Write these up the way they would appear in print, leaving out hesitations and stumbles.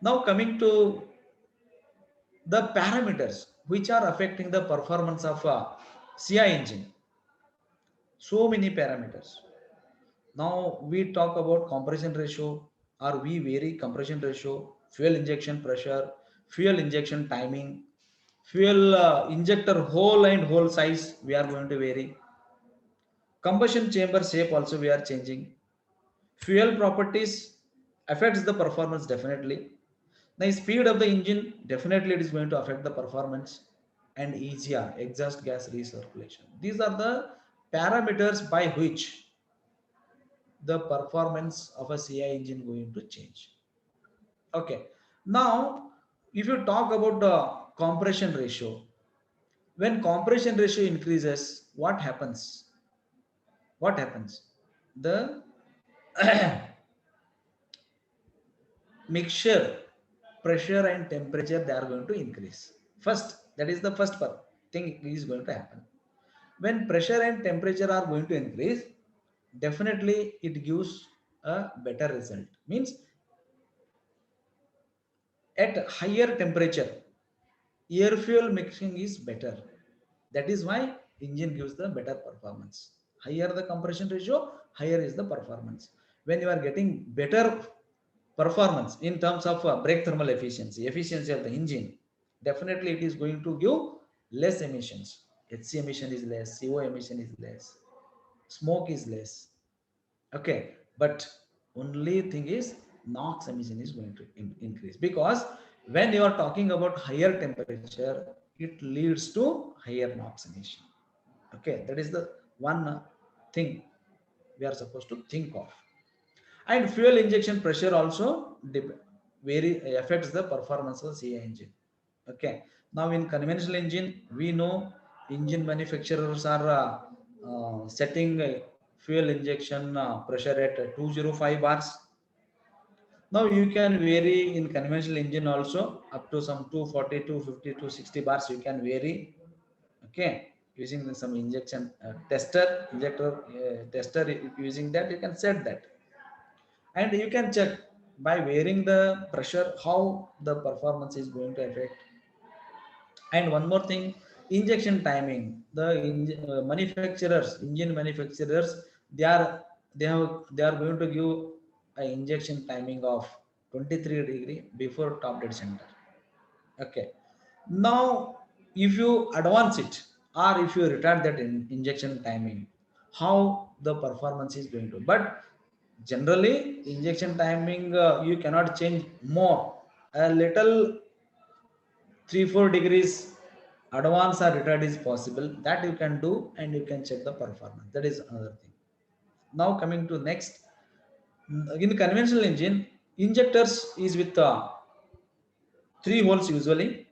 Now coming to the parameters which are affecting the performance of a CI engine. So many parameters. Now we talk about compression ratio, or we vary compression ratio, fuel injection pressure, fuel injection timing, fuel injector hole and hole size we are going to vary. Combustion chamber shape also we are changing. Fuel properties affects the performance definitely. The speed of the engine definitely it is going to affect the performance, and EGR exhaust gas recirculation. These are the parameters by which the performance of a CI engine going to change. Okay. Now, if you talk about the compression ratio, when compression ratio increases, what happens? What happens? The mixture pressure and temperature they are going to increase. First, that is the first thing is going to happen. When pressure and temperature are going to increase, definitely it gives a better result. Means at higher temperature, air fuel mixing is better. That is why engine gives the better performance. Higher the compression ratio, higher is the performance. When you are getting better performance in terms of brake thermal efficiency of the engine, definitely it is going to give less emissions. HC emission is less, CO emission is less, smoke is less. Okay, but only thing is NOx emission is going to increase, because when you are talking about higher temperature, it leads to higher NOx emission. Okay, that is the one thing we are supposed to think of. And fuel injection pressure also very affects the performance of CI engine. Okay, now in conventional engine, we know engine manufacturers are setting fuel injection pressure at 205 bars. Now you can vary in conventional engine also up to some 240, 250, 260 bars you can vary. Okay, using some injection injector tester, using that you can set that, and you can check by varying the pressure how the performance is going to affect. And one more thing, injection timing. The engine manufacturers, they are they are going to give an injection timing of 23 degree before top dead center. Okay. Now, if you advance it or if you retard that injection timing, how the performance is going to. But generally, injection timing you cannot change more. A little 3-4 degrees advance or retard is possible. That you can do, and you can check the performance. That is another thing. Now coming to next, in conventional engine, injectors is with 3 holes usually,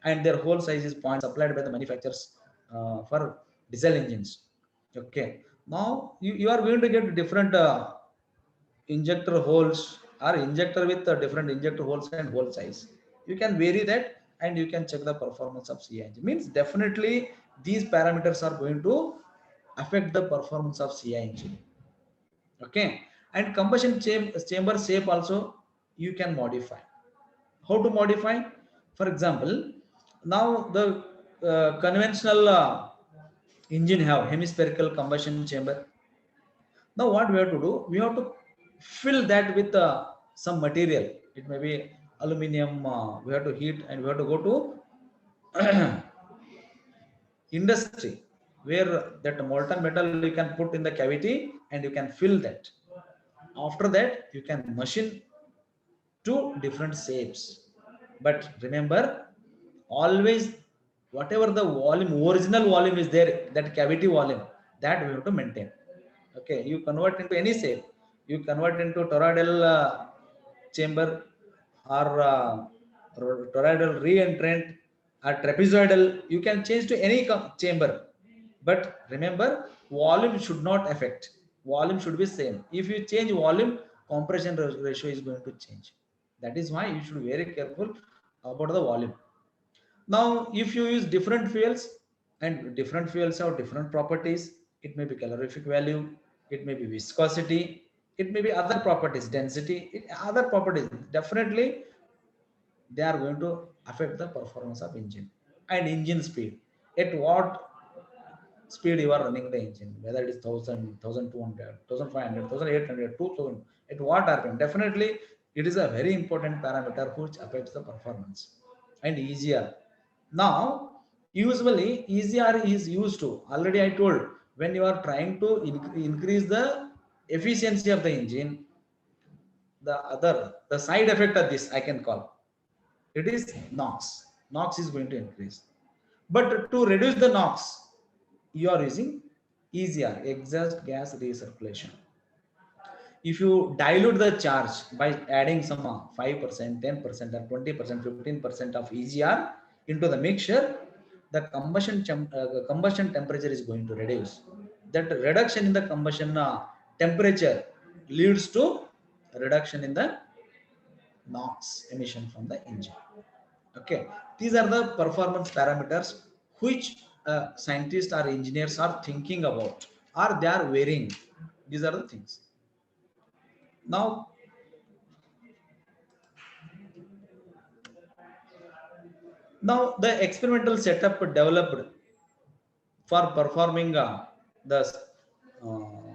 and their hole size is point supplied by the manufacturers for diesel engines. Okay. Now you are going to get different injector holes or injector with different injector holes and hole size. You can vary that, and you can check the performance of CI engine. Means definitely these parameters are going to affect the performance of CI engine. Okay. And combustion chamber shape also you can modify. How to modify? For example, now the conventional engine have hemispherical combustion chamber. Now what we have to do? We have to fill that with some material. It may be aluminum. We have to heat, and we have to go to industry where that molten metal you can put in the cavity, and you can fill that. After that, you can machine two different shapes. But remember, always whatever the volume, original volume is there, that cavity volume, that we have to maintain. Okay, you convert into any shape. You convert into toroidal chamber, or toroidal re-entrant, or trapezoidal. You can change to any chamber. But remember, volume should not affect. Volume should be same. If you change volume, compression ratio is going to change. That is why you should be very careful about the volume. Now, if you use different fuels, and different fuels have different properties, it may be calorific value, it may be viscosity, it may be other properties, density, other properties. Definitely, they are going to affect the performance of engine and engine speed. At what speed you are running the engine, whether it is 1000, 1200, 1500, 1800, 2000, at what RPM. Definitely, it is a very important parameter which affects the performance. And easier. Now, usually ECR is used to, already I told, when you are trying to increase the efficiency of the engine, the side effect of this I can call, it is NOx. NOx is going to increase. But to reduce the NOx, you are using EGR, exhaust gas recirculation. If you dilute the charge by adding some 5%, 10%, or 20%, 15% of EGR into the mixture, the combustion temperature is going to reduce. That reduction in the combustion temperature leads to reduction in the NOx emission from the engine. Okay, these are the performance parameters which scientists or engineers are thinking about, or they are varying. These are the things. Now the experimental setup developed for performing the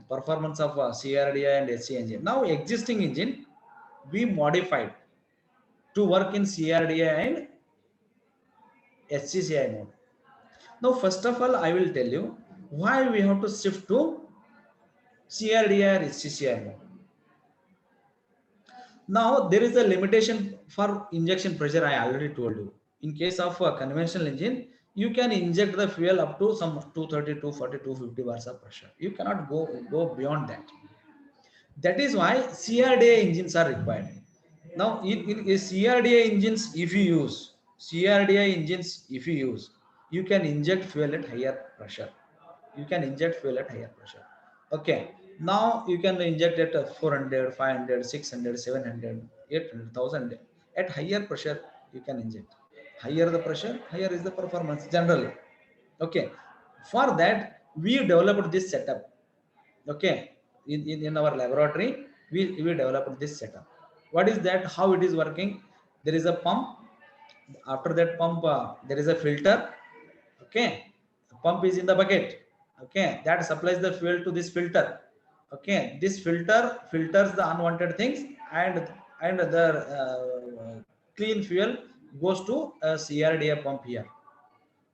performance of CRDI and SC engine. Now existing engine we modified to work in CRDI and SCCI mode. Now first of all, I will tell you why we have to shift to CRDI or SCCI mode. Now there is a limitation for injection pressure. I already told you. In case of a conventional engine, you can inject the fuel up to some 230, 240, 250 bars of pressure. You cannot go beyond that. That is why CRDA engines are required. Now in CRDA engines, if you use CRDA engines, you can inject fuel at higher pressure. Okay. Now you can inject at 400, 500, 600, 700, 800, 1000. At higher pressure, you can inject. Higher the pressure, higher is the performance generally. Okay. For that, we developed this setup. Okay. In our laboratory, we developed this setup. What is that? How it is working? There is a pump. After that pump, there is a filter. Okay. The pump is in the bucket. Okay. That supplies the fuel to this filter. Okay, this filter filters the unwanted things, and the clean fuel goes to a CRDA pump here.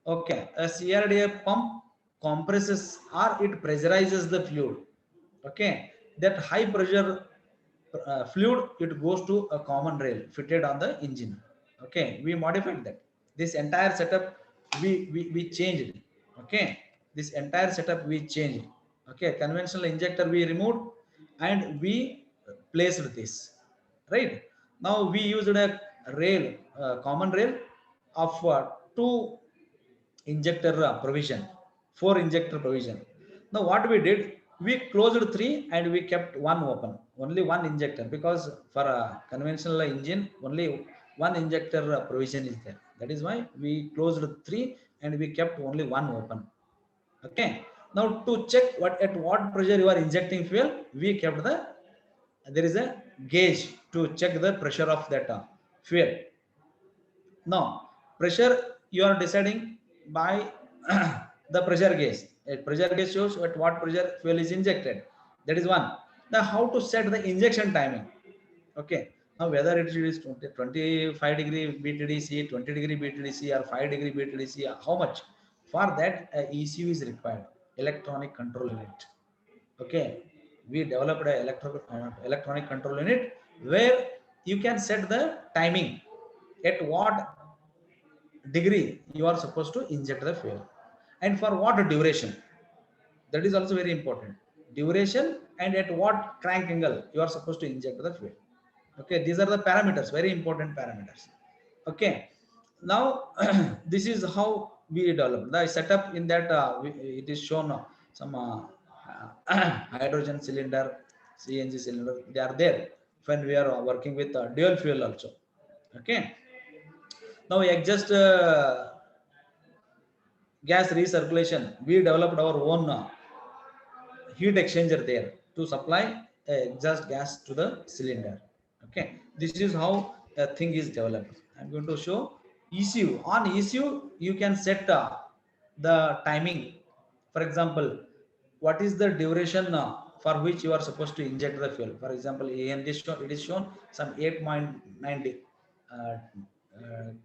Okay, a CRDA pump compresses or it pressurizes the fluid. Okay, that high pressure fluid, it goes to a common rail fitted on the engine. Okay, we modified that. This entire setup we changed. Okay, this entire setup we changed. Okay, conventional injector we removed and we placed this. Right now we used a rail, common rail of two injector provision, 4 injector provision. Now what we did, we closed 3 and we kept 1 open, only 1 injector, because for a conventional engine only 1 injector provision is there. That is why we closed 3 and we kept only 1 open. Okay. Now to check at what pressure you are injecting fuel, we kept there is a gauge to check the pressure of that fuel. Now pressure you are deciding by the pressure gauge. A pressure gauge shows at what pressure fuel is injected. That is one. Now how to set the injection timing? Okay. Now whether it is 25 degree BTDC, 20 degree BTDC, or 5 degree BTDC, how much? For that, ECU is required, electronic control unit. Okay, we developed an electronic control unit where you can set the timing at what degree you are supposed to inject the fuel and for what duration. That is also very important. Duration and at what crank angle you are supposed to inject the fuel. Okay, these are the parameters, very important parameters. Okay, now this is how we develop the setup. In that it is shown some hydrogen cylinder, CNG cylinder, they are there when we are working with dual fuel also. Okay, now exhaust gas recirculation, we developed our own heat exchanger there to supply exhaust gas to the cylinder. Okay, this is how a thing is developed. I'm going to show ECU. On ECU, you can set the timing. For example, what is the duration for which you are supposed to inject the fuel? For example, in this show, it is shown some 8.90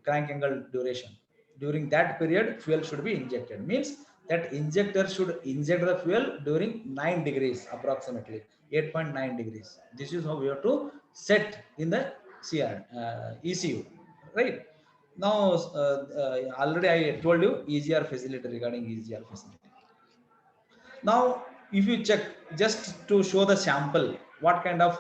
crank angle duration. During that period, fuel should be injected. Means that injector should inject the fuel during 9 degrees approximately, 8.9 degrees. This is how we have to set in the ECU, right? Now, already I told you EGR facility, regarding EGR facility. Now, if you check, just to show the sample, what kind of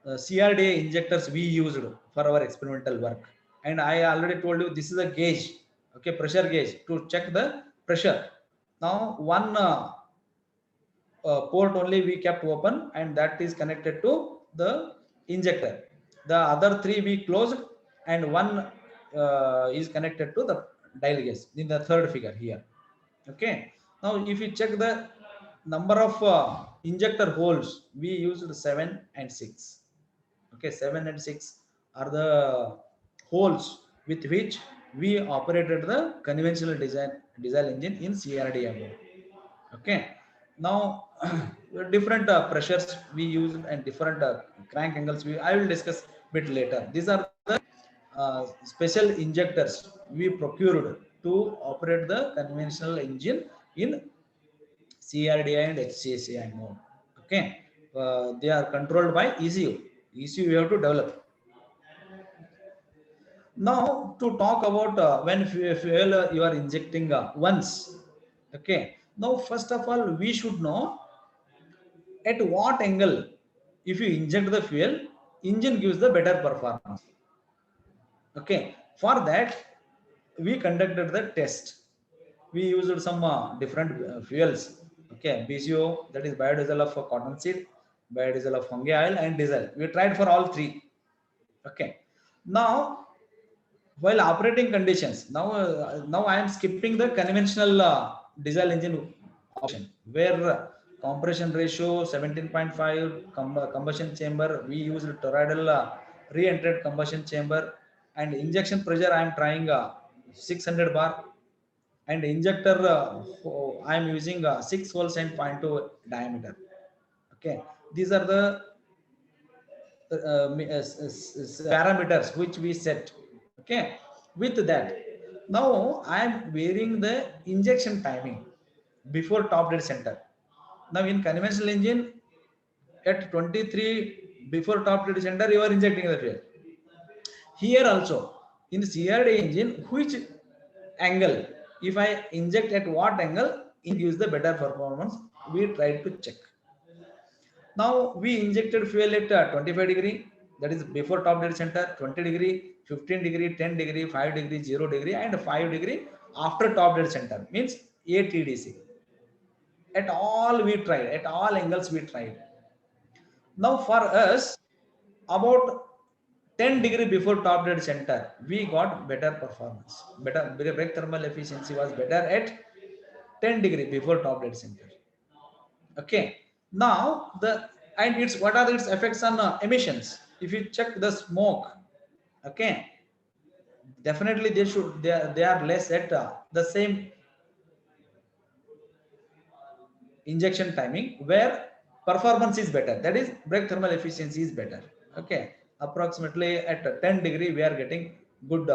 CRDA injectors we used for our experimental work. And I already told you this is a gauge, okay, pressure gauge to check the pressure. Now, one port only we kept open, and that is connected to the injector. The other three we closed, and one is connected to the dial gauge in the third figure here. Okay. Now, if you check the number of injector holes, we used 7 and 6. Okay, 7 and 6 are the holes with which we operated the conventional diesel engine in CRDA mode. Okay. Now, different pressures we use and different crank angles I will discuss bit later. These are the special injectors we procured to operate the conventional engine in CRDI and HCSI mode. Okay, they are controlled by ECU. ECU we have to develop. Now, to talk about when fuel you are injecting once. Okay. Now, first of all, we should know at what angle, if you inject the fuel, engine gives the better performance. Okay. For that, we conducted the test. We used some different fuels. Okay, BCO, that is biodiesel of cottonseed, biodiesel of fungi oil, and diesel. We tried for all three. Okay. Now, while operating conditions, now I am skipping the conventional diesel engine option, where compression ratio 17.5, combustion chamber, we used toroidal re-entered combustion chamber, and injection pressure I am trying 600 bar, and injector I am using 6 holes and 0.2 diameter. Okay, these are the parameters which we set. Okay, with that, now I am varying the injection timing before top dead center. Now, in conventional engine, at 23 before top dead center, you are injecting the fuel. Here also, in CRD engine, which angle, if I inject at what angle, it gives the better performance. We try to check. Now, we injected fuel at 25 degree, that is before top dead center, 20 degree, 15 degree, 10 degree, 5 degree, 0 degree, and 5 degree after top dead center, means ATDC. At all we tried, at all angles we tried. Now, for us, about 10 degree before top dead center, we got better performance. Better brake thermal efficiency was better at 10 degree before top dead center. Okay. Now, and it's what are its effects on emissions? If you check the smoke, okay, definitely they are less at the same injection timing, where performance is better, that is brake thermal efficiency is better. Okay, approximately at 10 degree we are getting good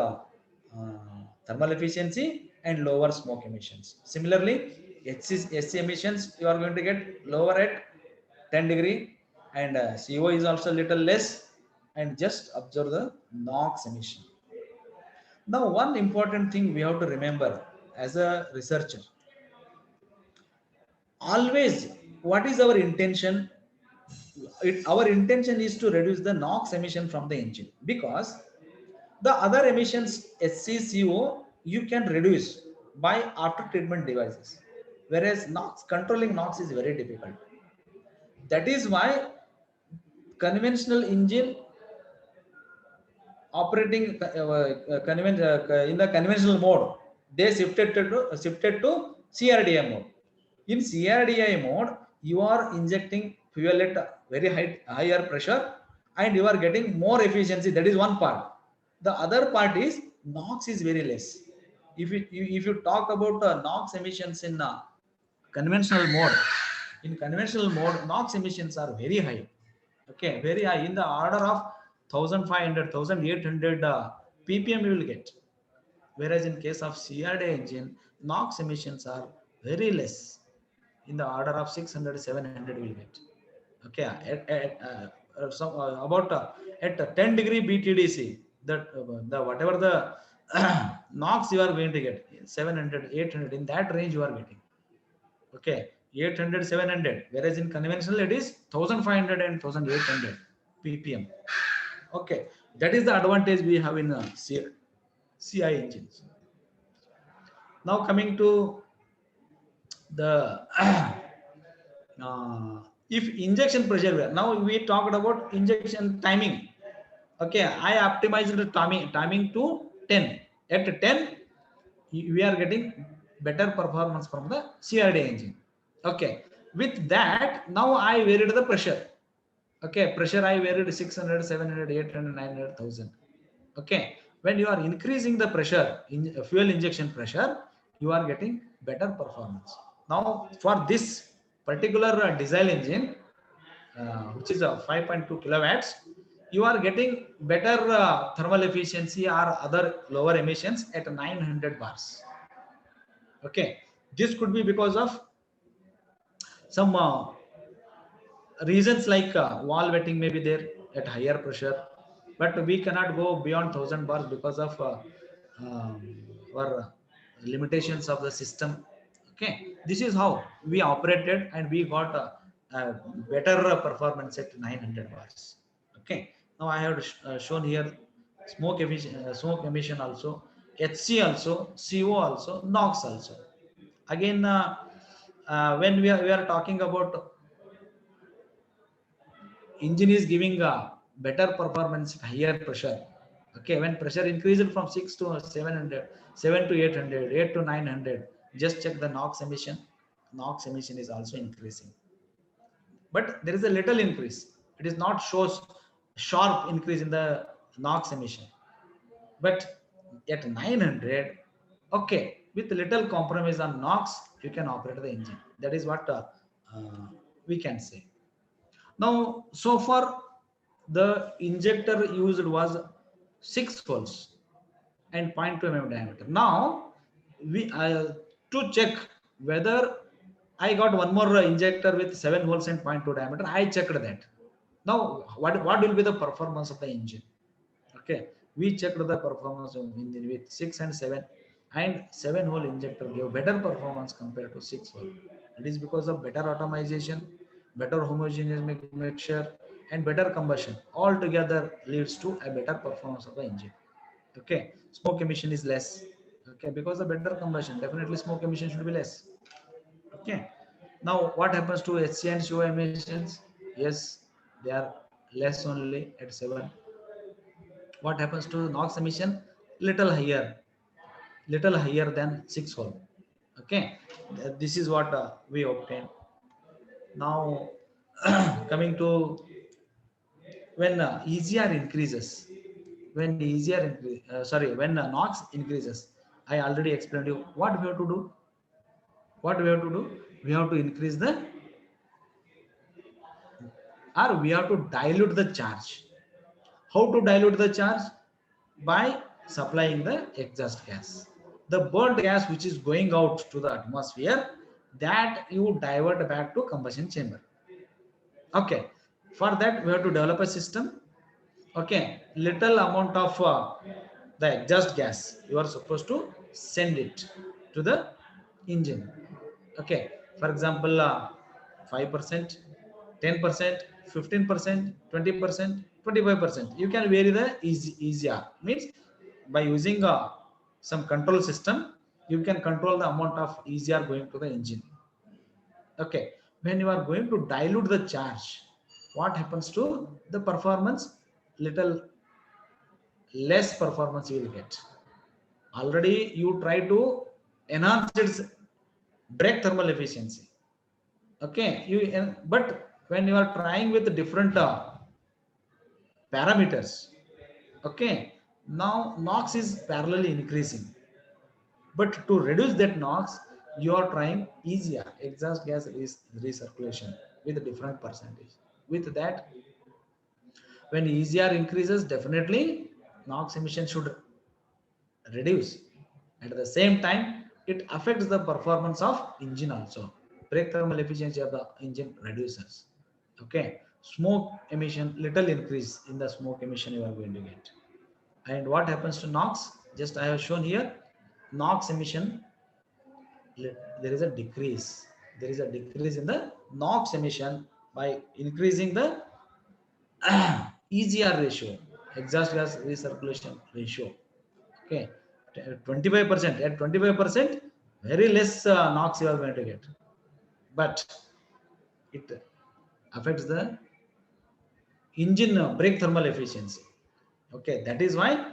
thermal efficiency and lower smoke emissions. Similarly, SC emissions you are going to get lower at 10 degree, and CO is also little less, and just observe the NOx emission. Now, one important thing we have to remember as a researcher, always, what is our intention? Our intention is to reduce the NOx emission from the engine, because the other emissions SCCO you can reduce by after treatment devices, whereas NOx, controlling NOx is very difficult. That is why conventional engine operating in the conventional mode, they shifted to CRDI mode. In CRDI mode, you are injecting fuel at very higher pressure, and you are getting more efficiency. That is one part. The other part is NOx is very less. If you talk about NOx emissions in conventional mode, in conventional mode, NOx emissions are very high. Okay, very high, in the order of 1500, 1800 ppm you will get. Whereas in case of CRD engine, NOx emissions are very less, in the order of 600, 700 will get. Okay, about at 10 degree BTDC, the whatever the NOx you are going to get, 700, 800, in that range you are getting. Okay, 800, 700, whereas in conventional it is 1500 and 1800 ppm. Okay, that is the advantage we have in CI engines. Now coming to the if injection pressure were, now we talked about injection timing. Okay, I optimized the timing to 10. At 10, we are getting better performance from the CRD engine. Okay, with that, now I varied the pressure. Okay, pressure I varied 600, 700, 800, 900, 1000. Okay, when you are increasing the pressure in fuel injection pressure, you are getting better performance. Now for this particular diesel engine, which is a 5.2 kilowatts, you are getting better thermal efficiency or other lower emissions at 900 bars. Okay, this could be because of some reasons like wall wetting may be there at higher pressure, but we cannot go beyond 1000 bars because of um, our limitations of the system. Okay, this is how we operated and we got a better performance at 900 bars. Okay, now I have shown here smoke emission also, HC also, CO also, NOx also. Again, when we are talking about engine is giving a better performance at higher pressure. Okay, when pressure increased from 6 to 700, 7 to 800, 8 to 900, just check the NOx emission. NOx emission is also increasing, but there is a little increase. It is not shows sharp increase in the NOx emission, but at 900, okay, with little compromise on NOx, you can operate the engine. That is what we can say. Now, so far, the injector used was 6 holes and 0.2 mm diameter. Now, we to check whether I got one more injector with 7 holes and 0.2 diameter, I checked that. Now, what will be the performance of the engine? Okay, we checked the performance of engine with 6 and 7, and 7 hole injector gave better performance compared to 6 hole. It is because of better automation, better homogeneous mixture, and better combustion. All together leads to a better performance of the engine. Okay, smoke emission is less. Okay, because of better combustion, definitely smoke emission should be less. Okay, now what happens to HC and CO emissions? Yes, they are less only at 7. What happens to NOx emission? Little higher than 6 hole. Okay, this is what we obtained. Now coming to when EGR increases, when NOx increases, I already explained you what we have to do. What we have to do? We have to increase the, or we have to dilute the charge. How to dilute the charge? By supplying the exhaust gas. The burnt gas which is going out to the atmosphere, that you divert back to combustion chamber. Okay, for that we have to develop a system. Okay, little amount of the exhaust gas you are supposed to send it to the engine. Okay, for example, 5%, 10%, 15%, 20%, 25%. You can vary the easier. Means by using some control system, you can control the amount of EGR going to the engine. Okay, when you are going to dilute the charge, what happens to the performance? Little less performance you will get. Already you try to enhance its brake thermal efficiency. Okay, but when you are trying with different parameters, okay, Now NOx is parallelly increasing. But to reduce that NOx, you are trying easier exhaust gas recirculation with a different percentage. With that, when EGR increases, definitely NOx emission should reduce. At the same time, it affects the performance of engine also. Brake thermal efficiency of the engine reduces. Okay, smoke emission little increase in the smoke emission you are going to get. And what happens to NOx? Just I have shown here, NOx emission, there is a decrease. There is a decrease in the NOx emission by increasing the EGR ratio, exhaust gas recirculation ratio. Okay, 25%. At 25%, very less NOx you are going to get, but it affects the engine brake thermal efficiency. Okay, that is why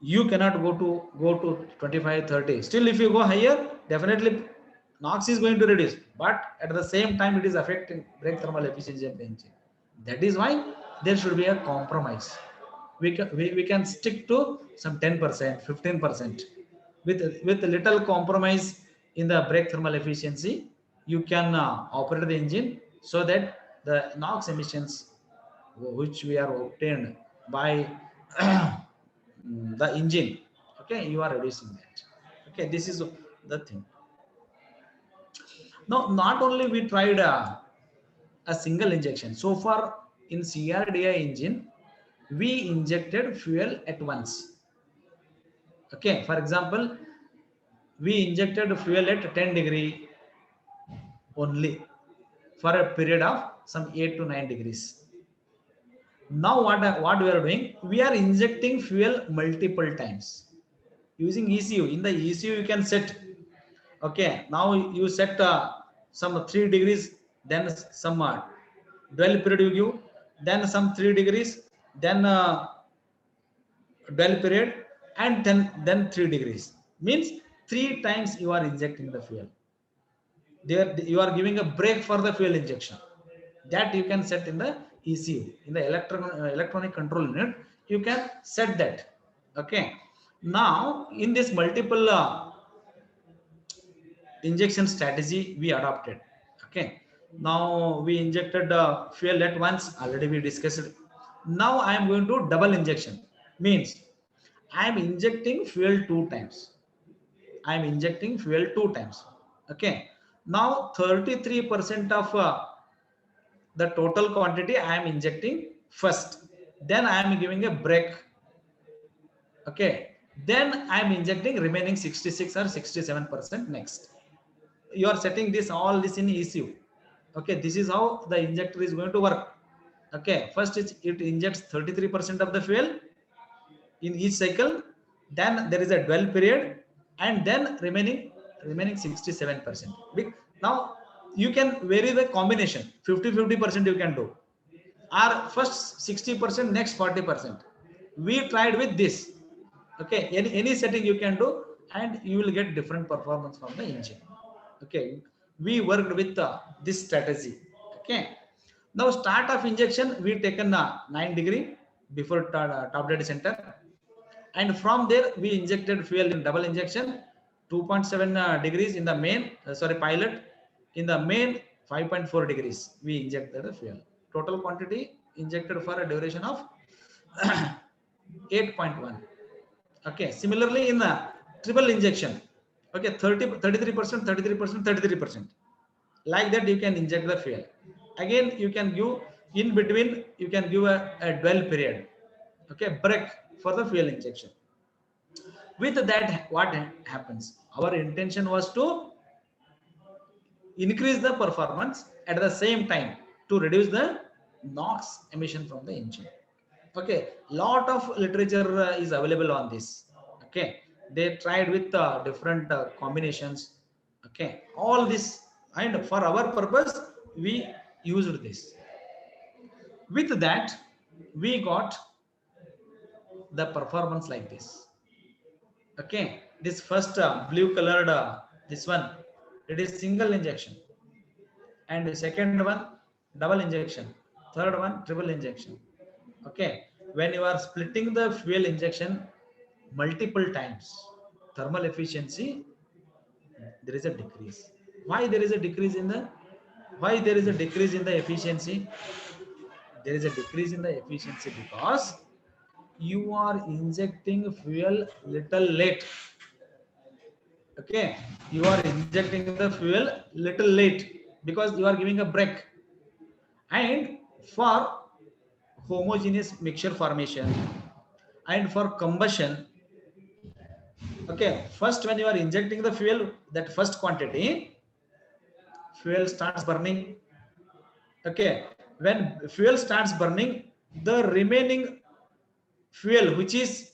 you cannot go to 25, 30. Still, if you go higher, definitely NOx is going to reduce, but at the same time, it is affecting brake thermal efficiency of the engine. That is why there should be a compromise. We can stick to some 10%, 15% with a little compromise in the brake thermal efficiency. You can operate the engine so that the NOx emissions which we are obtained by the engine, okay, you are reducing that. Okay, this is the thing. Now, not only we tried a single injection so far in CRDI engine, we injected fuel at once. Okay, for example, we injected fuel at 10 degree only for a period of some 8 to 9 degrees. Now what we are doing, we are injecting fuel multiple times using ECU. In the ECU you can set, okay, now you set some 3 degrees, then some 12 period you give, then some 3 degrees, then 12 period, and then 3 degrees. Means 3 times you are injecting the fuel. There you are giving a break for the fuel injection. That you can set in the ECU, in the electronic control unit. You can set that. Okay, now in this multiple injection strategy we adopted. Okay, now we injected fuel at once, already we discussed it. Now I am going to double injection. Means I am injecting fuel 2 times. I am injecting fuel 2 times. Okay, now 33% of the total quantity I am injecting first, then I am giving a break. Okay, then I am injecting remaining 66 or 67% next. You are setting this all this in ECU. Okay, this is how the injector is going to work. Okay, first it injects 33% of the fuel in each cycle, then there is a dwell period, and then remaining 67%. Now you can vary the combination, 50-50% you can do, or first 60%, next 40%. We tried with this. Okay, any setting you can do, and you will get different performance from the engine. Okay, we worked with this strategy. Okay, now start of injection we taken 9 degree before top dead center, and from there we injected fuel in double injection 2.7 degrees in the main pilot. In the main 5.4 degrees we injected the fuel. Total quantity injected for a duration of 8.1. Okay, similarly in the triple injection, okay, 33%, 33%, like that you can inject the fuel. Again you can give in between, you can give a dwell period, okay, break for the fuel injection. With that, what happens, our intention was to increase the performance, at the same time to reduce the NOx emission from the engine. Okay, lot of literature is available on this. Okay, they tried with different combinations. Okay, all this, and for our purpose we used this. With that we got the performance like this. Okay, this first blue colored this one, it is single injection, and the second one double injection, third one triple injection. Okay, when you are splitting the fuel injection, multiple times, thermal efficiency, there is a decrease. Why there is a decrease in the, why there is a decrease in the efficiency? There is a decrease in the efficiency because you are injecting fuel little late. Okay, you are injecting the fuel little late because you are giving a break. And for homogeneous mixture formation and for combustion, okay, first when you are injecting the fuel, that first quantity fuel starts burning. Okay, when fuel starts burning, the remaining fuel which is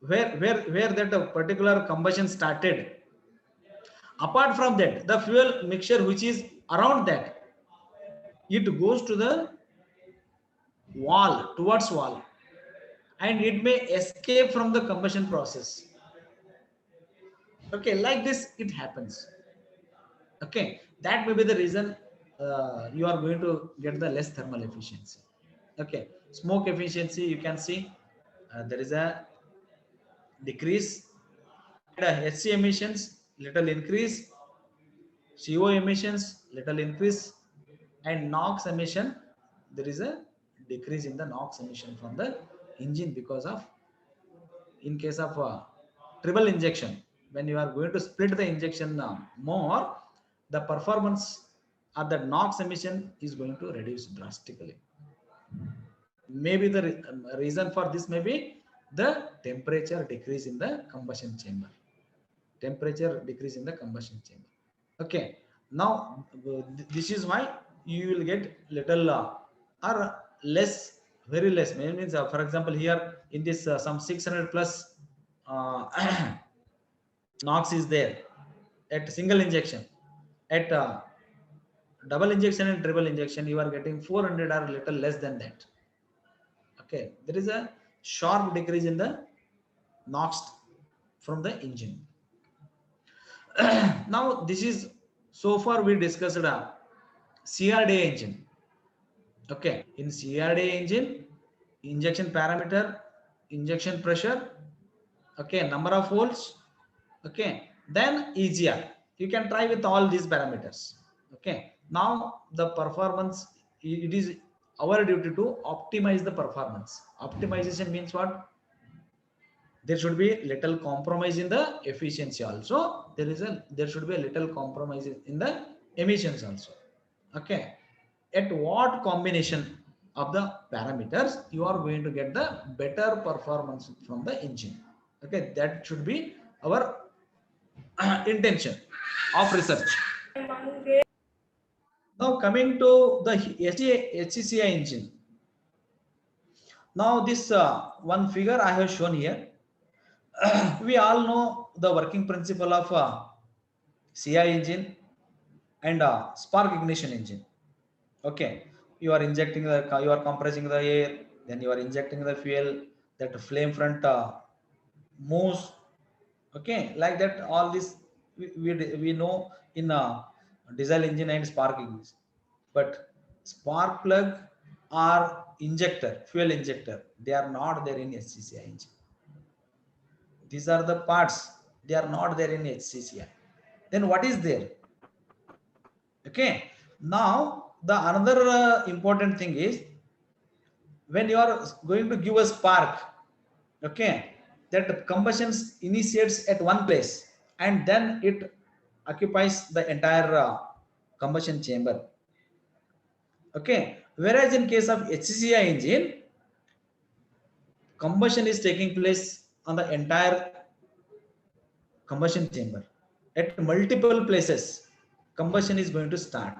where that particular combustion started, apart from that, the fuel mixture which is around that, it goes to the wall, towards wall, and it may escape from the combustion process. Okay, like this it happens. Okay, that may be the reason you are going to get the less thermal efficiency. Okay, smoke efficiency, you can see there is a decrease, and HC emissions little increase, CO emissions little increase, and NOx emission, there is a decrease in the NOx emission from the engine because of, in case of triple injection, when you are going to split the injection more, the performance of the NOx emission is going to reduce drastically. Maybe the reason for this may be the temperature decrease in the combustion chamber. Temperature decrease in the combustion chamber. Okay, now this is why you will get little or less, very less. Means for example, here in this some 600 plus NOx is there at single injection. At double injection and triple injection, you are getting 400 or little less than that. Okay, there is a sharp decrease in the NOx from the engine. Now this is, so far we discussed a CRDA engine. Okay, in CRDA engine, injection parameter, injection pressure, okay, number of volts, okay, then EGR. You can try with all these parameters. Okay, now the performance, it is our duty to optimize the performance. Optimization means what? There should be little compromise in the efficiency also. There should be a little compromise in the emissions also. Okay, at what combination of the parameters you are going to get the better performance from the engine? Okay, that should be our intention of research. Now coming to the HCCI engine. Now this one figure I have shown here. We all know the working principle of CI engine and spark ignition engine. Okay, you are injecting the, you are compressing the air, then you are injecting the fuel, that flame front moves. Okay, like that, all this we know in diesel engine and spark ignition. But spark plug or injector, fuel injector, they are not there in HCCI engine. These are the parts, they are not there in HCCI. Then what is there? Okay, now the another important thing is, when you are going to give a spark, okay, that combustion initiates at one place and then it occupies the entire combustion chamber. Okay, whereas in case of HCCI engine, combustion is taking place on the entire combustion chamber. At multiple places, combustion is going to start,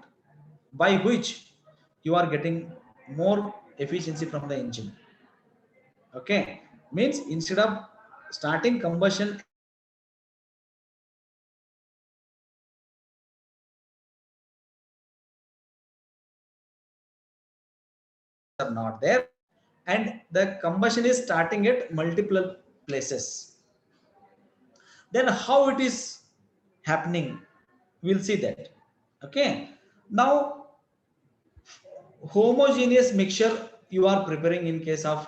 by which you are getting more efficiency from the engine. Okay, means instead of starting combustion at one place, are not there, and the combustion is starting at multiple places. Then how it is happening, we'll see that. Okay, now homogeneous mixture you are preparing in case of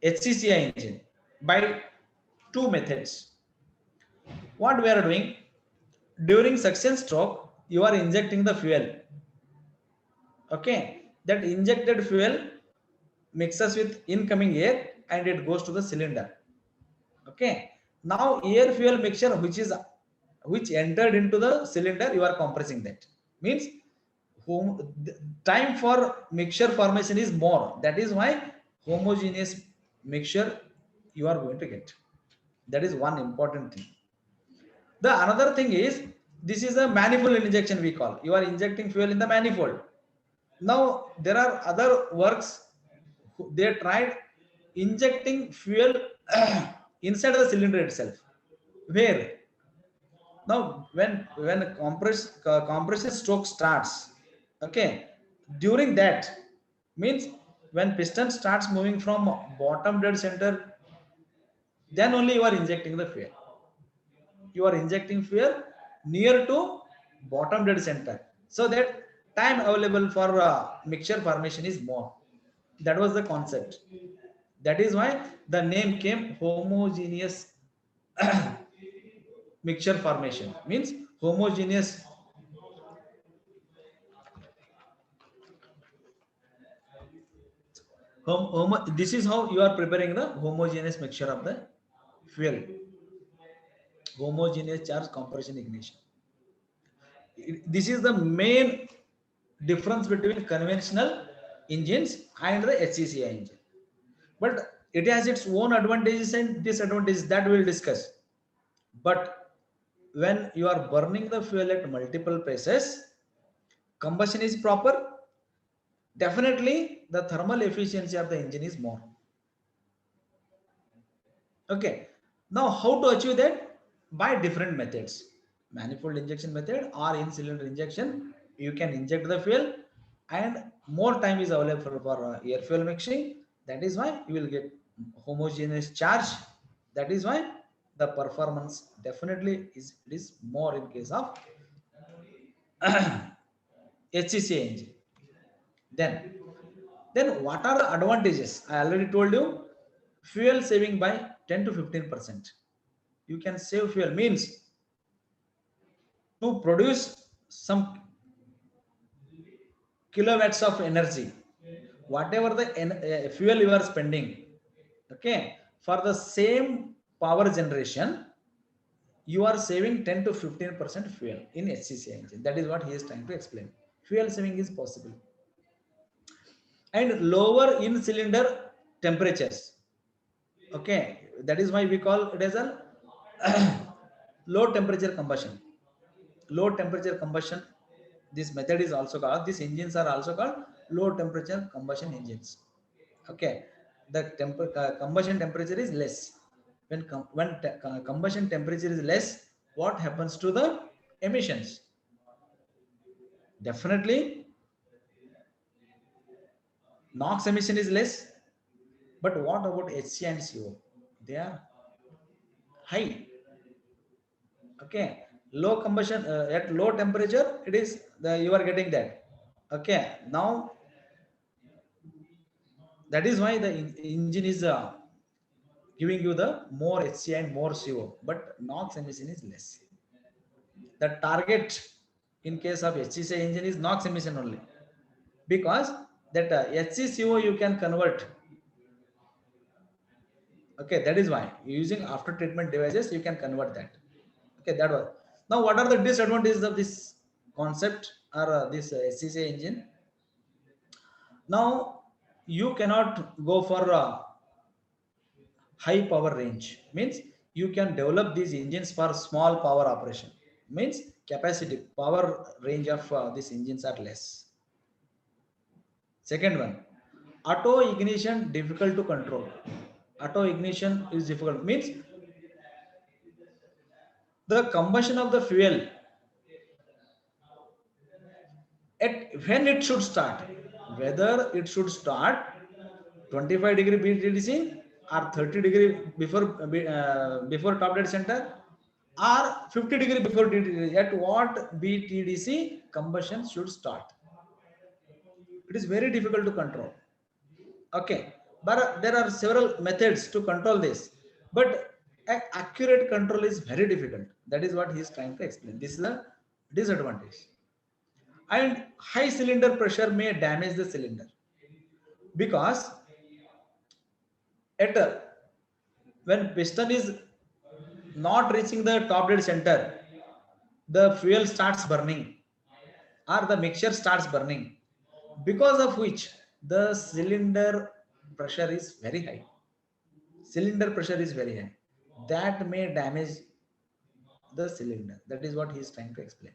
HCCI engine. by two methods. What we are doing, during suction stroke, you are injecting the fuel. Okay, that injected fuel mixes with incoming air and it goes to the cylinder. Okay, now air fuel mixture which entered into the cylinder, you are compressing that. Means time for mixture formation is more. That is why homogeneous mixture you are going to get. That is one important thing. The another thing is, this is a manifold injection we call. You are injecting fuel in the manifold. Now there are other works. They tried injecting fuel inside the cylinder itself. Where now when compression stroke starts, okay, during that means when piston starts moving from bottom dead center, then only you are injecting the fuel. You are injecting fuel near to bottom dead center, so that time available for mixture formation is more. That was the concept. That is why the name came homogeneous mixture formation. Means homogeneous. This is how you are preparing the homogeneous mixture of the fuel. Homogeneous charge compression ignition. This is the main difference between conventional engines and the HCCI engine. But it has its own advantages and disadvantages that we will discuss. But when you are burning the fuel at multiple places, combustion is proper, definitely the thermal efficiency of the engine is more. Okay, now how to achieve that? By different methods. Manifold injection method or in cylinder injection, you can inject the fuel and more time is available for air fuel mixing. That is why you will get homogeneous charge. That is why the performance definitely is more in case of HCCA engine. Then, what are the advantages? I already told you, fuel saving by 10 to 15%. You can save fuel means to produce some kilowatts of energy, whatever the fuel you are spending, okay, for the same power generation, you are saving 10 to 15% fuel in HCCI engine. That is what he is trying to explain. Fuel saving is possible. And lower in cylinder temperatures. Okay, that is why we call it as a low temperature combustion. Low temperature combustion, this method is also called, these engines are also called low temperature combustion engines. Okay, the combustion temperature is less. When combustion temperature is less, what happens to the emissions? Definitely NOx emission is less. But what about HC and CO? They are high. Okay, low combustion at low temperature, it is you are getting that. Okay, now that is why the engine is giving you the more HC and more CO, but NOx emission is less. The target in case of HCCI engine is NOx emission only, because that HCCO you can convert. Okay, that is why using after treatment devices you can convert that. Okay, that was. Now what are the disadvantages of this concept or this HCCI engine? Now you cannot go for high power range. Means you can develop these engines for small power operation. Means capacity power range of these engines are less. Second one, auto ignition difficult to control. Auto ignition is difficult, means the combustion of the fuel at when it should start, whether it should start 25-degree BTDC or 30-degree before top dead center or 50-degree before DTDC, at what BTDC combustion should start. It is very difficult to control. Okay, but there are several methods to control this. But accurate control is very difficult. That is what he is trying to explain. This is a disadvantage. And high cylinder pressure may damage the cylinder because at when piston is not reaching the top dead center, the fuel starts burning or the mixture starts burning, because of which the cylinder pressure is very high. Cylinder pressure is very high. That may damage the cylinder. That is what he is trying to explain.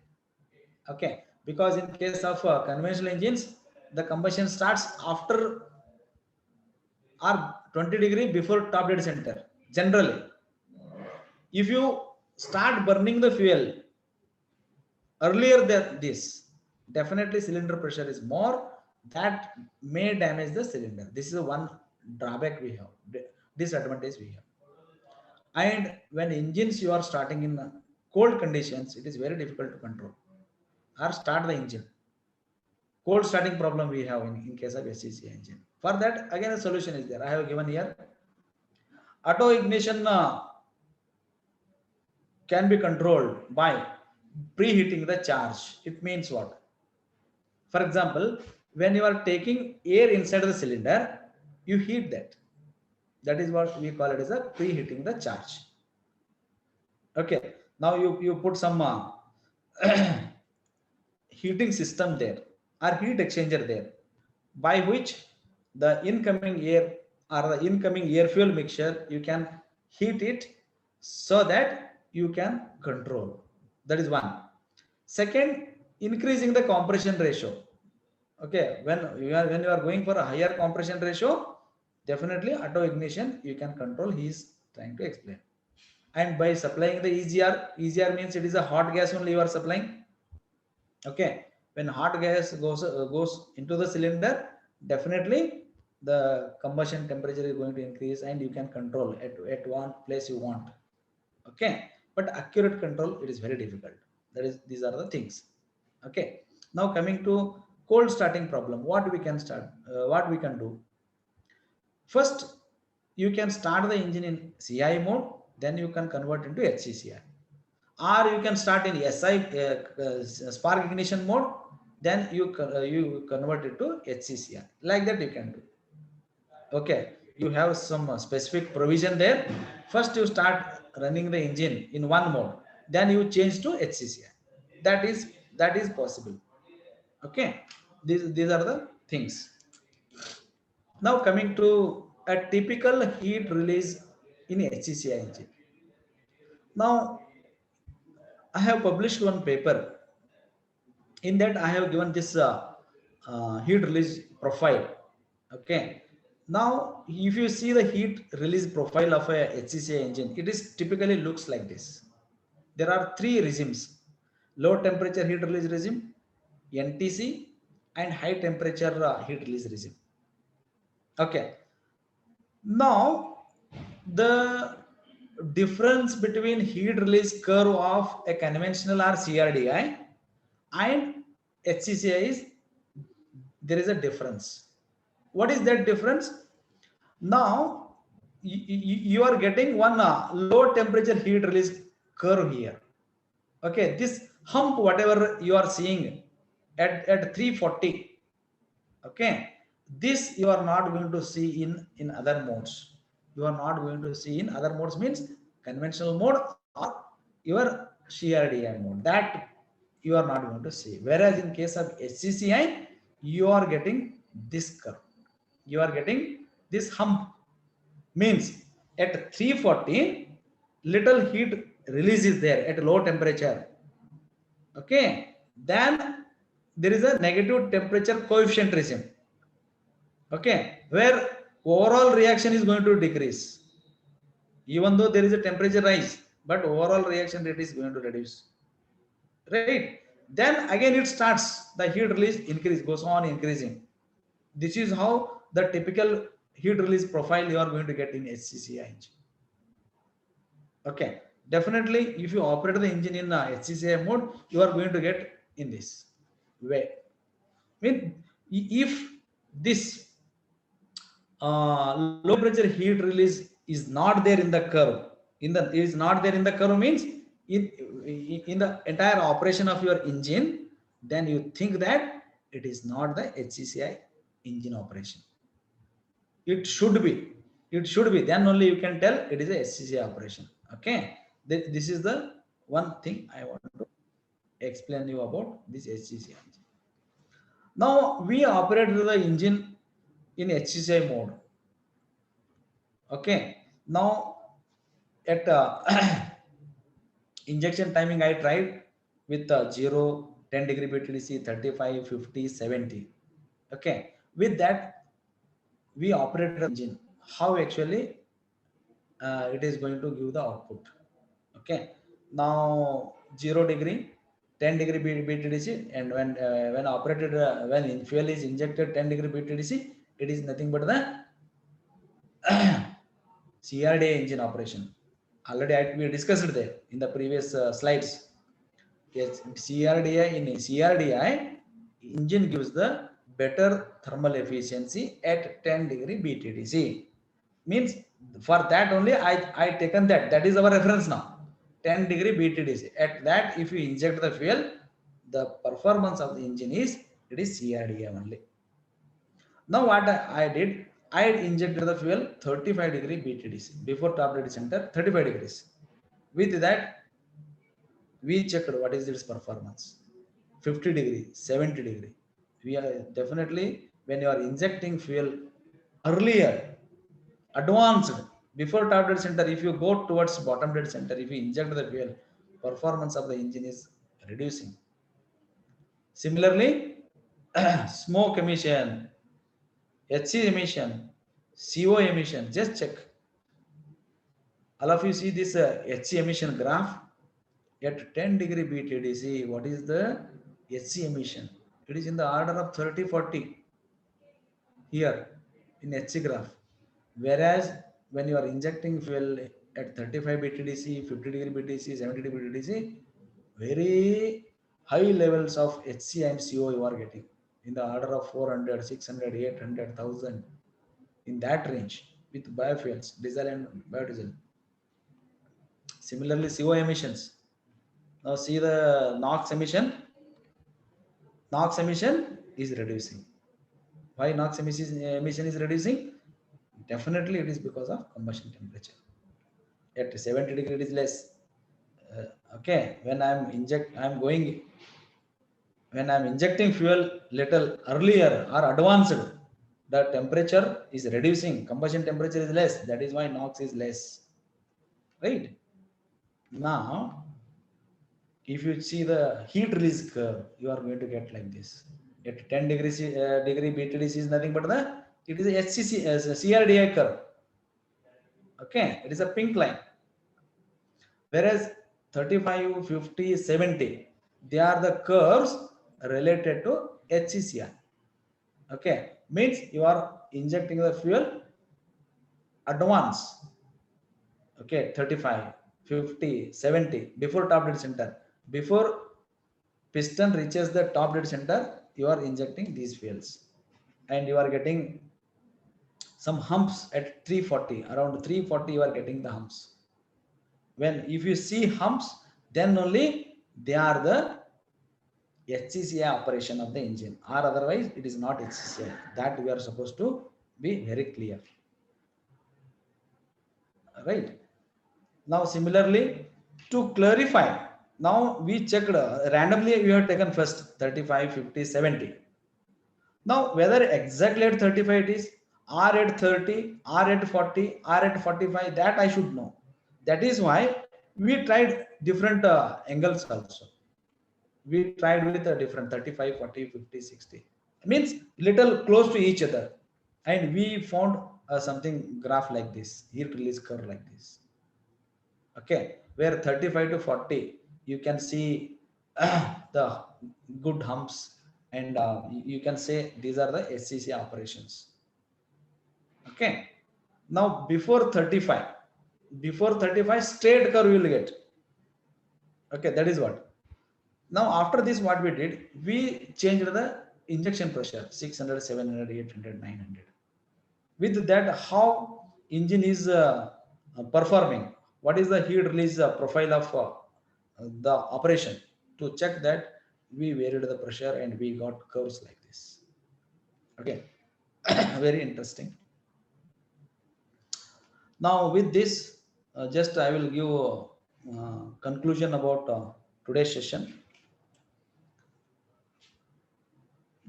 Okay, because in case of conventional engines, the combustion starts after or 20 degree before top dead center. Generally, if you start burning the fuel earlier than this, definitely cylinder pressure is more. That may damage the cylinder. This is one drawback we have, disadvantage we have. And when engines you are starting in cold conditions, it is very difficult to control or start the engine. Cold starting problem we have in case of SCCA engine. For that, again, a solution is there. I have given here. Auto ignition can be controlled by preheating the charge. It means what? For example, when you are taking air inside the cylinder, you heat that. That is what we call it as a preheating the charge. Okay. Now you put some heating system there or heat exchanger there, by which the incoming air or the incoming air fuel mixture, you can heat it so that you can control. That is one. Second, increasing the compression ratio. Okay, when you are going for a higher compression ratio, definitely auto ignition you can control. He is trying to explain. And by supplying the EGR means it is a hot gas only you are supplying. Okay, when hot gas goes into the cylinder, definitely the combustion temperature is going to increase and you can control at one place you want. Okay, but accurate control, it is very difficult. That is, these are the things. Okay, now coming to cold starting problem, what we can do. First, you can start the engine in CI mode, then you can convert into HCCI, or you can start in spark ignition mode, then you convert it to HCCI. Like that you can do. Okay, you have some specific provision there. First, you start running the engine in one mode, then you change to HCCI. That is possible. Okay, these are the things. Now coming to a typical heat release in HCCI engine. Now I have published one paper. In that I have given this heat release profile. Okay. Now, if you see the heat release profile of a HCCI engine, it is typically looks like this. There are three regimes: low temperature heat release regime, NTC, and high temperature heat release regime. Okay. Now, the difference between heat release curve of a conventional or CRDI and HCCI is, there is a difference. What is that difference? Now you are getting one low temperature heat release curve here. Okay, this hump whatever you are seeing at 340. Okay, this you are not going to see in other modes. You are not going to see in other modes, means conventional mode or your CRDI mode. That you are not going to see. Whereas in case of HCCI, you are getting this curve. You are getting this hump, means at 340 little heat release is there at low temperature. Okay, then there is a negative temperature coefficient regime. Okay, where overall reaction is going to decrease, even though there is a temperature rise, but overall reaction rate is going to reduce, right? Then again it starts, the heat release increase, goes on increasing. This is how the typical heat release profile you are going to get in HCCI engine. Okay, definitely if you operate the engine in HCCI mode, you are going to get in this way. I mean, if this low temperature heat release is not there in the curve. Is not there in the curve means in the entire operation of your engine, then you think that it is not the HCCI engine operation. It should be. It should be. Then only you can tell it is a HCCI operation. Okay. This is the one thing I want to explain you about this HCCI engine. Now we operate the engine in HCCI mode. Okay. Now at injection timing I tried with 0, 10 degree BTDC, 35, 50, 70. Okay. With that, we operated the engine. How actually it is going to give the output. Okay. Now 0 degree, 10 degree BTDC, and when operated, when fuel is injected 10 degree BTDC, it is nothing but the CRDA engine operation. Already we discussed there in the previous slides. Yes, CRDI, in CRDI, engine gives the better thermal efficiency at 10 degree BTDC. Means for that only I taken that is our reference now. 10 degree BTDC. At that, if you inject the fuel, the performance of the engine is, it is CRDI only. Now what I did, I injected the fuel 35 degree BTDC before top dead center, 35 degrees. With that, we checked what is its performance. 50 degree, 70 degree. We are definitely, when you are injecting fuel earlier, advanced, before top dead center, if you go towards bottom dead center, if you inject the fuel, performance of the engine is reducing. Similarly, smoke emission, HC emission, CO emission, just check. All of you see this HC emission graph. At 10 degree BTDC, what is the HC emission? It is in the order of 30, 40 here in HC graph. Whereas when you are injecting fuel at 35 BTDC, 50 degree BTDC, 70 degree BTDC, very high levels of HC and CO you are getting in the order of 400, 600, 800, 1000, in that range with biofuels, diesel and biodiesel. Similarly, CO emissions. Now see the NOx emission. NOx emission is reducing. Why NOx emission is reducing? Definitely it is because of combustion temperature. At 70 degree it is less. Okay, when I'm injecting fuel little earlier or advanced, the temperature is reducing, combustion temperature is less. That is why NOx is less. Right? Now, if you see the heat release curve, you are going to get like this. At 10 degree BTDC is nothing but it is a HCC as a CRDI curve. Okay, it is a pink line. Whereas 35, 50, 70, they are the curves related to HCCI. Okay, means you are injecting the fuel advance. Okay, 35, 50, 70 before top dead center. Before piston reaches the top dead center, you are injecting these fuels and you are getting some humps at 340. Around 340 you are getting the humps. When if you see humps, then only they are the HCCI operation of the engine, or otherwise it is not HCCI. That we are supposed to be very clear. Right? Now similarly, to clarify, now we checked randomly, we have taken first 35, 50, 70. Now whether exactly at 35 it is, or at 30, or at 40, or at 45, that I should know. That is why we tried different angles also. We tried with a different 35, 40, 50, 60. Means little close to each other. And we found something graph like this, heat release curve like this. Okay, where 35 to 40, you can see the good humps, and you can say these are the SCC operations. Okay, now before 35 straight curve you will get. Okay, that is what. Now after this, what we did, we changed the injection pressure 600, 700, 800, 900. With that, how engine is performing, what is the heat release profile of the operation, to check that we varied the pressure and we got curves like this. Okay, very interesting. Now with this, just I will give conclusion about today's session.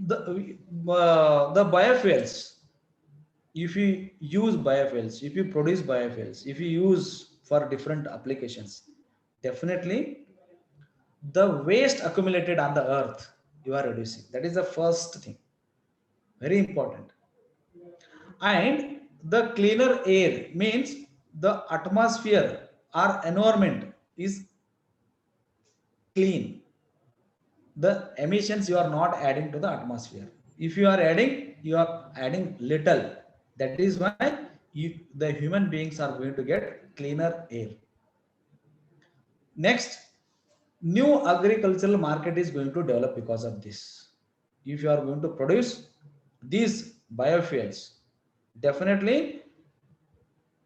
The biofuels, if you use biofuels, if you produce biofuels, if you use for different applications, definitely the waste accumulated on the earth you are reducing. That is the first thing, very important. And the cleaner air means the atmosphere or environment is clean. The emissions you are not adding to the atmosphere. If you are adding, you are adding little. That is why the human beings are going to get cleaner air. Next, new agricultural market is going to develop because of this. If you are going to produce these biofuels, definitely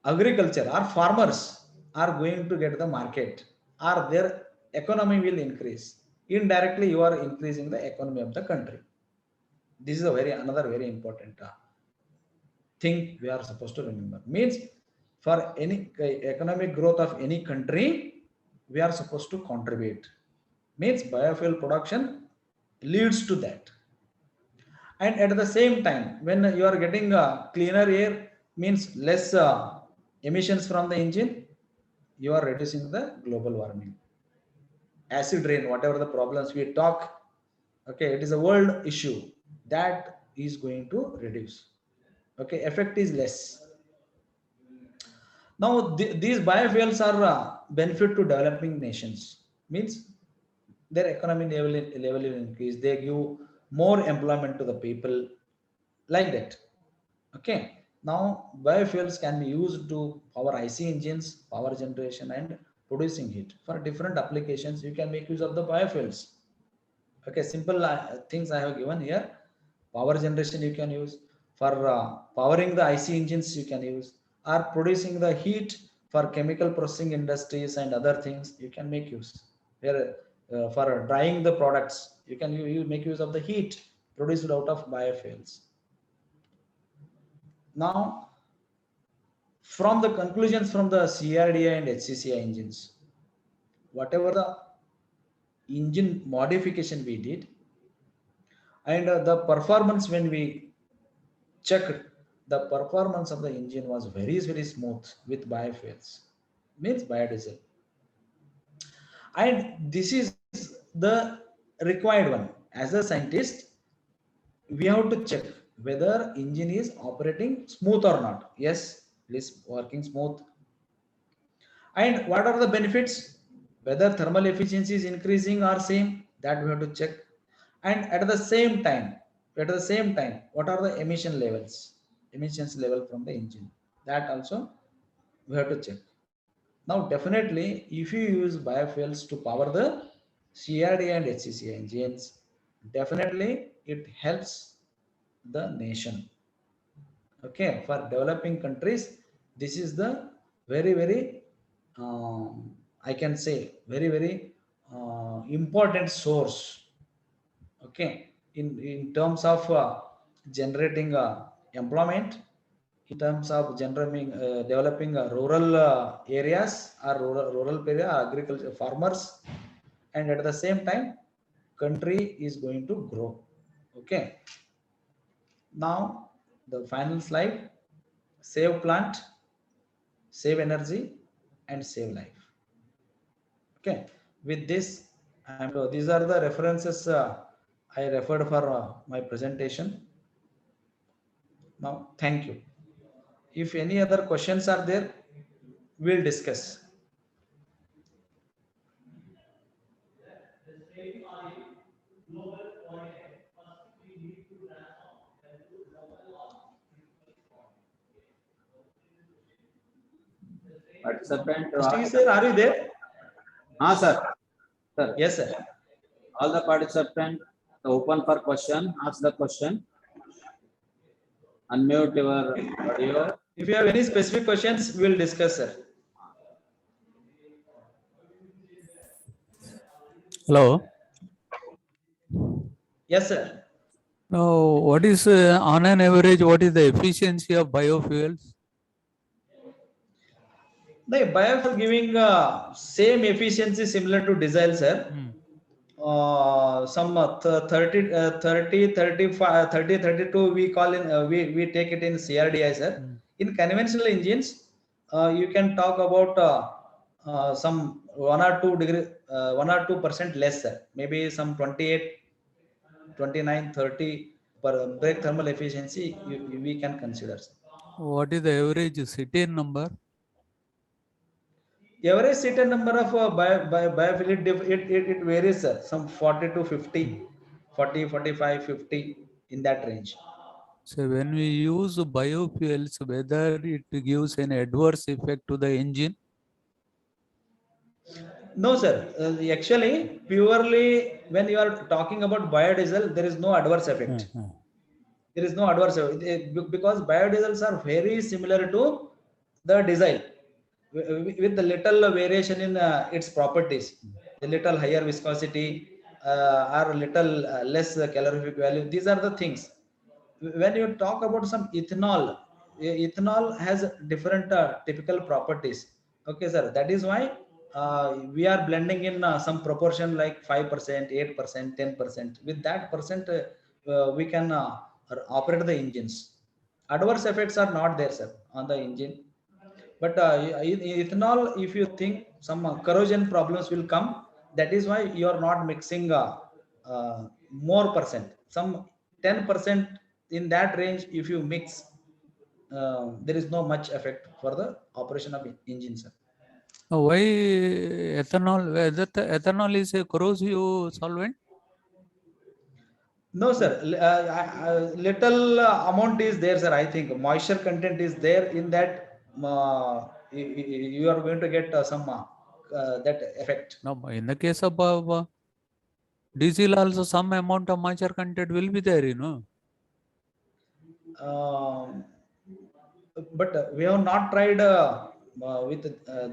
agriculture or farmers are going to get the market, or their economy will increase. Indirectly, you are increasing the economy of the country. This is a another very important thing we are supposed to remember. Means for any economic growth of any country, we are supposed to contribute. Means biofuel production leads to that. And at the same time, when you are getting cleaner air, means less emissions from the engine, you are reducing the global warming. Acid rain, whatever the problems we talk, okay, it is a world issue that is going to reduce. Okay, effect is less. Now these biofuels are benefit to developing nations, means their economy level will increase, they give more employment to the people, like that. Okay, now biofuels can be used to power IC engines, power generation, and producing heat. For different applications you can make use of the biofuels. Okay, simple things I have given here. Power generation you can use, for powering the IC engines you can use, or producing the heat for chemical processing industries and other things you can make use. Where for drying the products you can you make use of the heat produced out of biofuels. Now, from the conclusions from the CRDI and HCCI engines, whatever the engine modification we did, and the performance, when we checked, the performance of the engine was very smooth with biofuels, means biodiesel. And this is the required one. As a scientist, we have to check whether engine is operating smooth or not. Yes, it is working smooth. And what are the benefits, whether thermal efficiency is increasing or same, that we have to check. And at the same time, what are the emissions level from the engine, that also we have to check. Now definitely, if you use biofuels to power the CRD and HCC engines, definitely it helps the nation. Okay, for developing countries, this is the very I can say very important source. Okay, in terms of generating employment, in terms of generating developing rural areas, or rural area agriculture farmers, and at the same time country is going to grow. Okay, now the final slide: save plant, save energy, and save life. Okay, with this, these are the references I referred for my presentation. Now, thank you. If any other questions are there, we'll discuss. Participant, Steve sir, are you there? sir. Sir. Yes, sir. All the participants open for question. Ask the question. Unmute your audio. If you have any specific questions, we'll discuss, sir. Hello. Yes, sir. Now, what is on an average? What is the efficiency of biofuels? The biofuel giving same efficiency similar to diesel, sir. Some 30, 35, 30, 32 we call in, we take it in CRDI, sir. In conventional engines, you can talk about some 1 or 2% less, sir. Maybe some 28, 29, 30 per brake thermal efficiency we can consider, sir. What is the average cetane number? Average seated number of biofuel, it varies, sir. Some 40 to 50, 40, 45, 50 in that range. So when we use biofuels, whether it gives an adverse effect to the engine? No, sir. Actually, purely when you are talking about biodiesel, there is no adverse effect. There is no adverse effect because biodiesels are very similar to the diesel with the little variation in its properties, a little higher viscosity or little less calorific value. These are the things. When you talk about some ethanol, ethanol has different typical properties. Okay, sir. That is why we are blending in some proportion like 5%, 8%, 10%. With that percent, we can operate the engines. Adverse effects are not there, sir, on the engine. But in ethanol, if you think some corrosion problems will come, that is why you are not mixing more percent. Some 10% in that range, if you mix, there is no much effect for the operation of engine, sir. Why ethanol? Whether ethanol is a corrosive solvent? No, sir. Little amount is there, sir. I think moisture content is there in that. You are going to get some that effect. No, in the case of diesel, also some amount of moisture content will be there, you know. But we have not tried with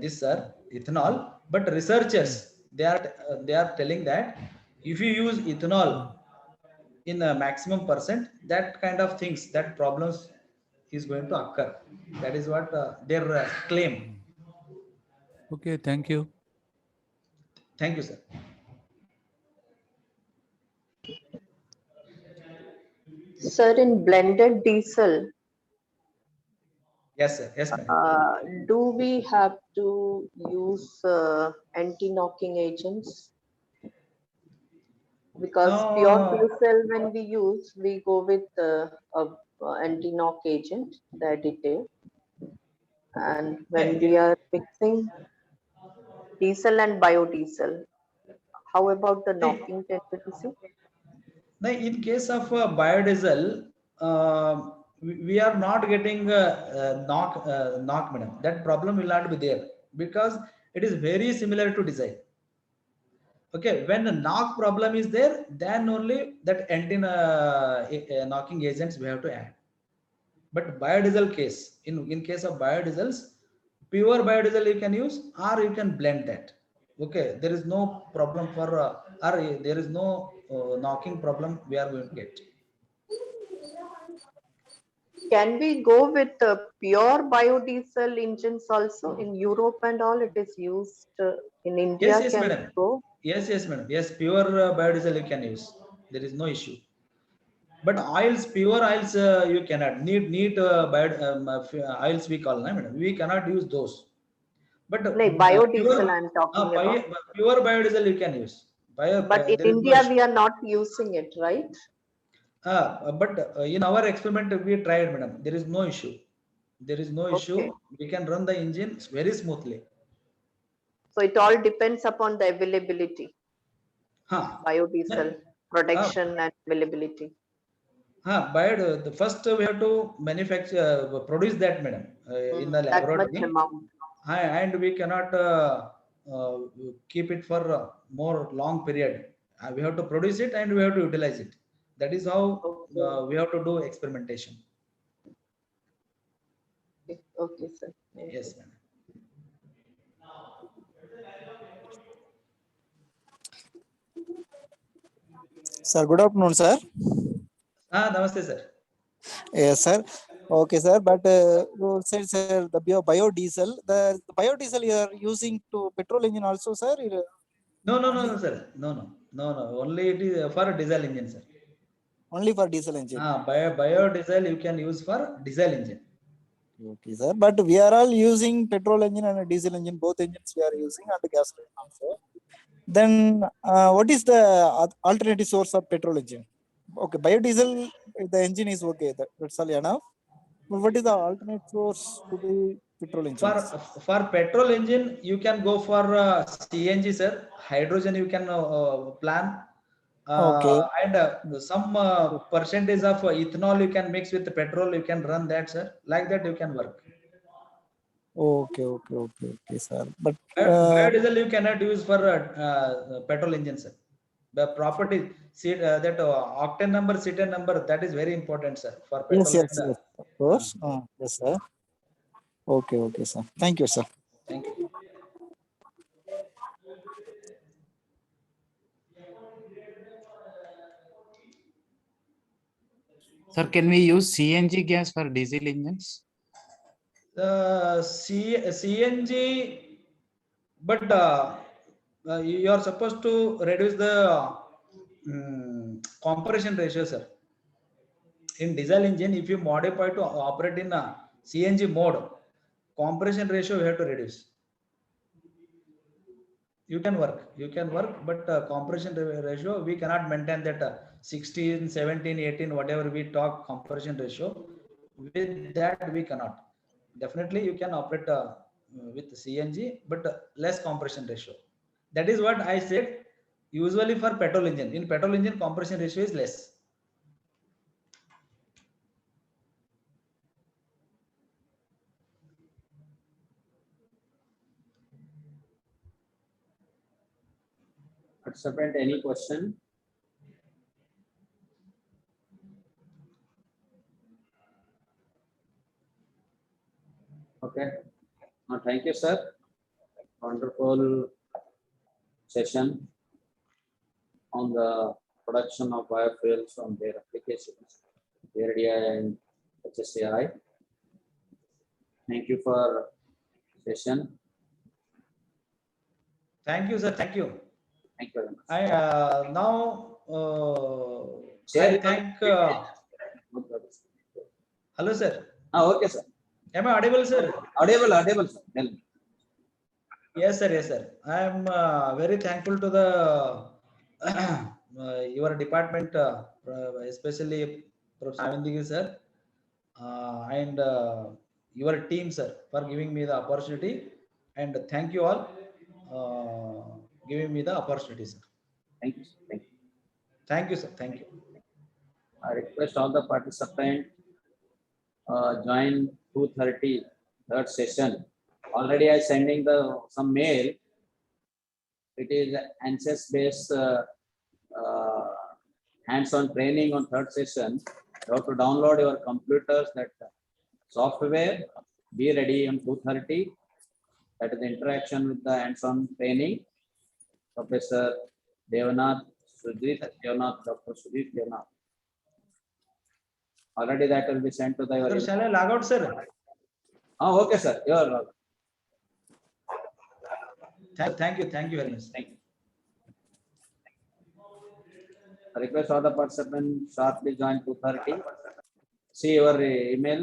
this, sir, ethanol. But researchers, they are telling that if you use ethanol in a maximum percent, that kind of things, that problems is going to occur. That is what their claim. Okay, thank you. Thank you, sir. Sir, in blended diesel, Yes, sir. Yes, madam. do we have to use anti-knocking agents? Because pure diesel, when we use, we go with a anti-knock agent, the additive. And when we are mixing diesel and biodiesel, how about the knocking tendency? Now, in case of biodiesel, we are not getting knock, madam. That problem will not be there because it is very similar to diesel. Okay, when a knock problem is there, then only that anti knocking agents we have to add. But biodiesel case, in case of biodiesels, pure biodiesel you can use or you can blend that. Okay, there is no problem for or there is no knocking problem we are going to get. Can we go with pure biodiesel engines also in Europe and all? It is used in Yes, India. yes, Can we madam. go? Yes, madam. Yes, pure biodiesel you can use. There is no issue. But oils, pure oils, you cannot. Need oils we call, na, madam. We cannot use those. But No, biodiesel I'm talking about. pure biodiesel you can use. But in There is no India, issue. we are not using it, right? But in our experiment, we tried, madam. There is no issue. There is no Okay. issue. We can run the engine very smoothly. So it all depends upon the availability, Huh. biodiesel Uh, production and availability. the first we have to manufacture, produce that, madam, in the That much laboratory. amount. And we cannot uh, keep it for more long period. We have to produce it and we have to utilize it. That is how Okay. we have to do experimentation. Okay, sir. Yes, madam. Sir, good afternoon, sir. Namaste, sir. Yes, sir. Okay, sir. But you said, sir, the biodiesel, the biodiesel you are using to petrol engine also, sir. No, sir. No. Only it is for diesel engine, sir. Only for diesel engine. Biodiesel you can use for diesel engine. Okay, sir. But we are all using petrol engine and a diesel engine. Both engines we are using and gasoline also. Then what is the alternative source of petrol engine? Okay, biodiesel, the engine is okay. That's all enough. But what is the alternate source to the petrol engines? For petrol engine, you can go for CNG, sir. Hydrogen you can plan. Okay. And some percentage of ethanol you can mix with the petrol. You can run that, sir. Like that you can work. Okay, sir. But Biodiesel you cannot use for petrol engine, sir. The property that octane number, cetane number, that is very important, sir, for petrol. yes, of course. Yes, sir. Okay, sir. Thank you, sir. Thank you. Sir, can we use CNG gas for diesel engines? CNG, but you are supposed to reduce the compression ratio, sir. In diesel engine, if you modify to operate in a CNG mode, compression ratio you have to reduce. You can work, but compression ratio, we cannot maintain that 16, 17, 18, whatever we talk compression ratio. With that, we cannot. Definitely, you can operate with CNG, but less compression ratio. That is what I said. Usually for petrol engine, in petrol engine, compression ratio is less. Participant, any question? Okay. Thank you, sir. Wonderful session on the production of biofuels from their applications, PDACEK and HSAI. Thank you for session. Thank you, sir. Thank you. Thank you very much. I now Share I your thank. Hello, sir. Okay, sir. Am I audible, sir? Audible, sir. Tell me. Yes, sir. I am very thankful to the your department, especially Professor Avindigi, sir, and your team, sir, for giving me the opportunity. And thank you all giving me the opportunity, sir. Thank you, sir. Thank you. Thank you, sir. Thank you. I request all the participants join 2:30 third session. Already I sending some mail. It is ANSYS based hands-on training on third session. You have to download your computers, that software. Be ready on 2:30. That is the interaction with the hands-on training. Professor Dr. Sudhir Devnath. Already that will be sent to the. Sir, shall I log out, sir? Okay, sir. You are welcome. Thank you very much. Thank you. I request all the participants sharply join 2:30. See your email,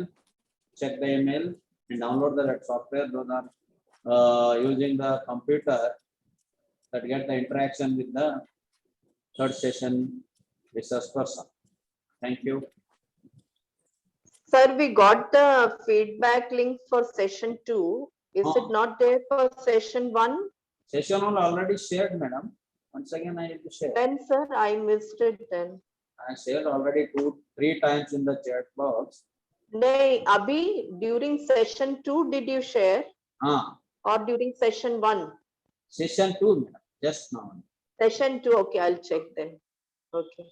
check the email, and download the software. Those are using the computer that get the interaction with the third session research person. Thank you. Sir, we got the feedback link for session 2. Is it not there for session 1? Session 1 already shared, madam. Once again, I need to share. Then, sir, I missed it then. I shared already 2-3 times in the chat box. Nay, Abhi, during session 2, did you share? Or during session 1? Session 2, madam. Just now. Session 2, okay, I'll check then. Okay.